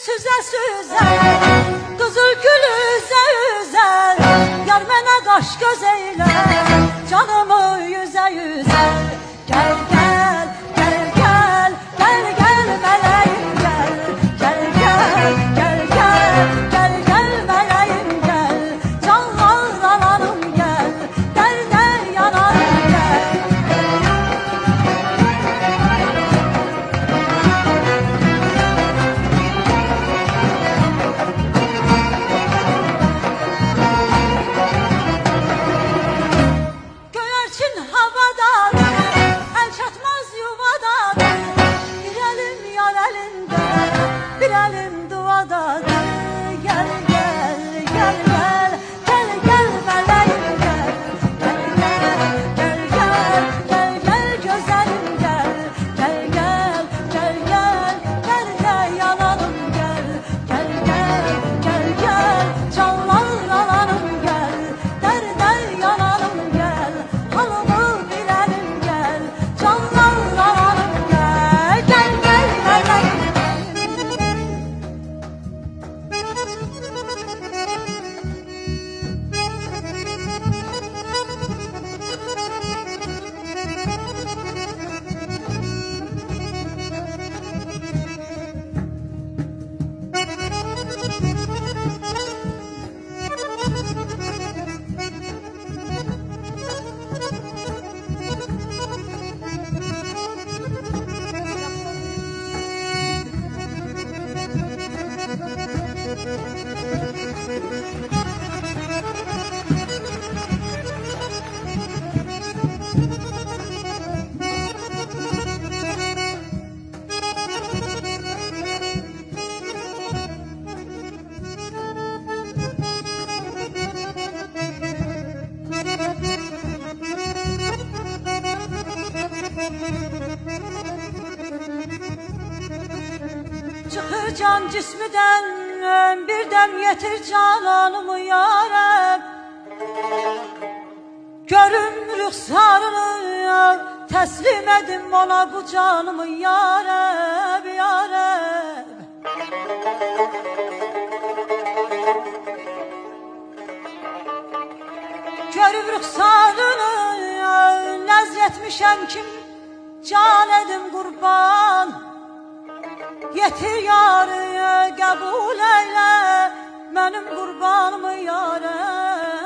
süze süze, kızıl gül üze üze, yar mənə qaş göz eylə, canımı yüzə yüzə. Gel gel gel gel gel gel meleğim gel, gel gel gel gel gel gel meleğim gel, canlananım gel, derde yanarım gel. Göğerçin havadan, el çatmaz yuvadan, bir elim yar elinde, bir elim duvadadır. Gel gel gel gel gel gel meleğim gel, gel gel gel gel gel güzelim gel, gel gel gel gel gel gel yanalım gel, gel gel gel gel canlanalım gel, derde yanalım gel, halımı bilelim gel, canlanalım gel, gel gel meleğim. Çıkır can cismiden, bir dem yetir cananımı yarem. Görüm rüxsarını, teslim edim ona bu canımı yarem, yarem. Görüm rüxsarını, nəzretmişəm kim can edim qurban. Yetir yarı qəbul eyle, mənim qurbanımı yarəm.